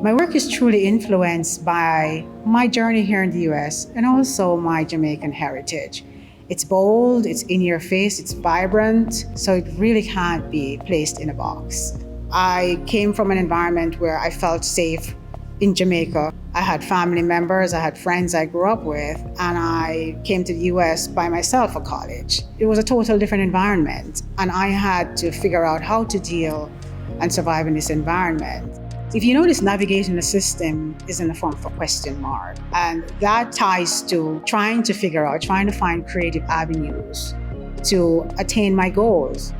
My work is truly influenced by my journey here in the US and also my Jamaican heritage. It's bold, it's in your face, it's vibrant, so it really can't be placed in a box. I came from an environment where I felt safe in Jamaica. I had family members, I had friends I grew up with, and I came to the US by myself for college. It was a total different environment, and I had to figure out how to deal and survive in this environment. If you notice, navigating the system is in the form of a question mark, and that ties to trying to find creative avenues to attain my goals.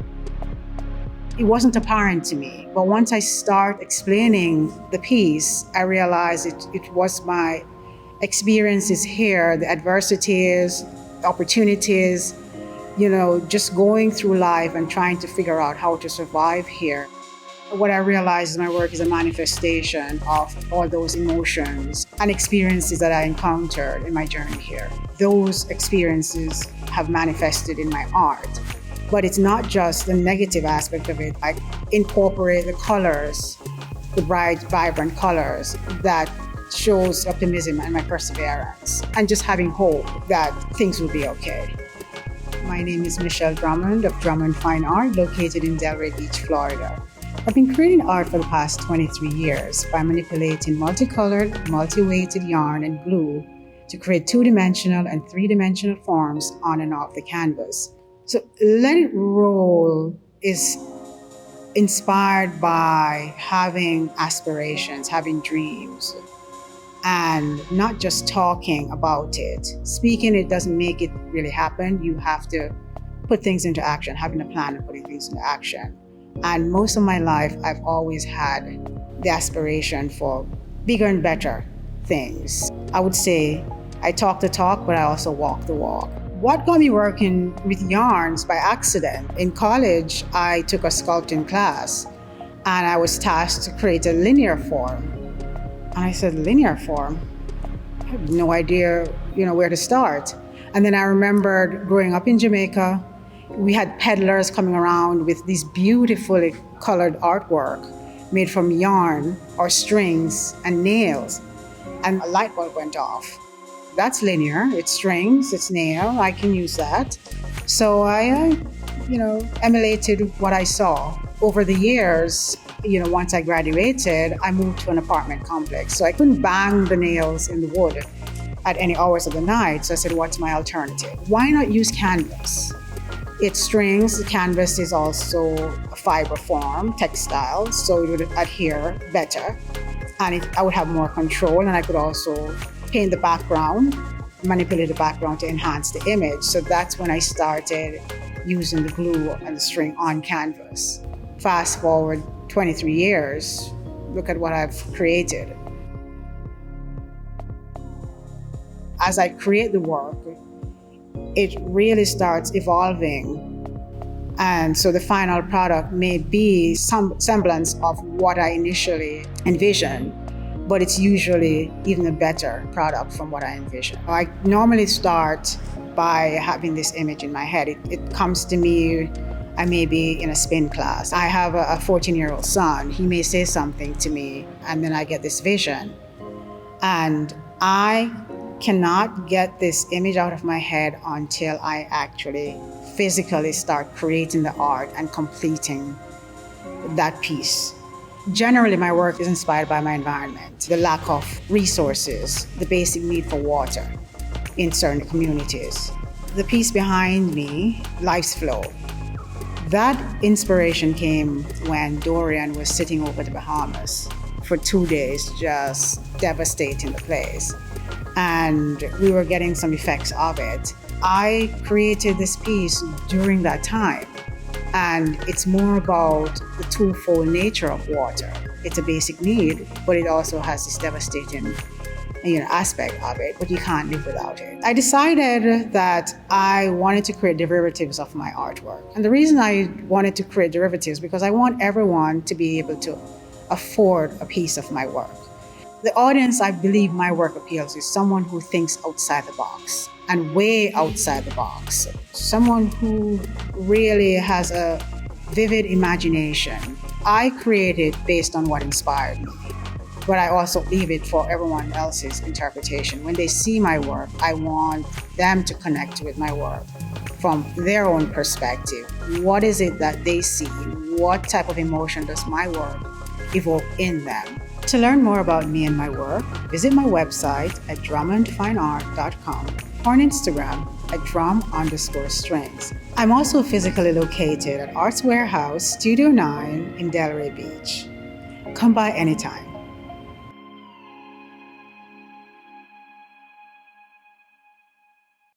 It wasn't apparent to me, but once I start explaining the piece, I realized it was my experiences here, the adversities, opportunities, just going through life and trying to figure out how to survive here. What I realized is my work is a manifestation of all those emotions and experiences that I encountered in my journey here. Those experiences have manifested in my art. But it's not just the negative aspect of it. I incorporate the colors, the bright, vibrant colors that shows optimism and my perseverance and just having hope that things will be okay. My name is Michelle Drummond of Drummond Fine Art, located in Delray Beach, Florida. I've been creating art for the past 23 years by manipulating multicolored, multi-weighted yarn and glue to create two-dimensional and three-dimensional forms on and off the canvas. So Let It Roll is inspired by having aspirations, having dreams, and not just talking about it. Speaking it doesn't make it really happen. You have to put things into action, having a plan and putting things into action. And most of my life, I've always had the aspiration for bigger and better things. I would say I talk the talk, but I also walk the walk. What got me working with yarns by accident? In college, I took a sculpting class and I was tasked to create a linear form. And I said, linear form? I have no idea, where to start. And then I remembered growing up in Jamaica, we had peddlers coming around with these beautifully colored artwork made from yarn or strings and nails. And a light bulb went off. That's linear, it's strings, it's nail, I can use that. So I emulated what I saw. Over the years, once I graduated, I moved to an apartment complex. So I couldn't bang the nails in the wood at any hours of the night. So I said, what's my alternative? Why not use canvas? It's strings, the canvas is also a fiber form, textile, so it would adhere better. And I would have more control, and I could also paint the background, manipulate the background to enhance the image. So that's when I started using the glue and the string on canvas. Fast forward 23 years, look at what I've created. As I create the work, it really starts evolving. And so the final product may be some semblance of what I initially envisioned, but it's usually even a better product from what I envisioned. I normally start by having this image in my head. It comes to me, I may be in a spin class. I have a 14-year-old son. He may say something to me, and then I get this vision. And I cannot get this image out of my head until I actually physically start creating the art and completing that piece. Generally, my work is inspired by my environment, the lack of resources, the basic need for water in certain communities. The piece behind me, Life's Flow, that inspiration came when Dorian was sitting over the Bahamas for 2 days, just devastating the place. And we were getting some effects of it. I created this piece during that time, and it's more about the twofold nature of water. It's a basic need, but it also has this devastating aspect of it, but you can't live without it. I decided that I wanted to create derivatives of my artwork. And the reason I wanted to create derivatives because I want everyone to be able to afford a piece of my work. The audience I believe my work appeals to is someone who thinks outside the box and way outside the box. Someone who really has a vivid imagination. I created based on what inspired me. but I also leave it for everyone else's interpretation. When they see my work, I want them to connect with my work from their own perspective. What is it that they see? What type of emotion does my work evoke in them? To learn more about me and my work, visit my website at drummondfineart.com or on Instagram at drum_strings. I'm also physically located at Arts Warehouse, Studio 9 in Delray Beach. Come by anytime.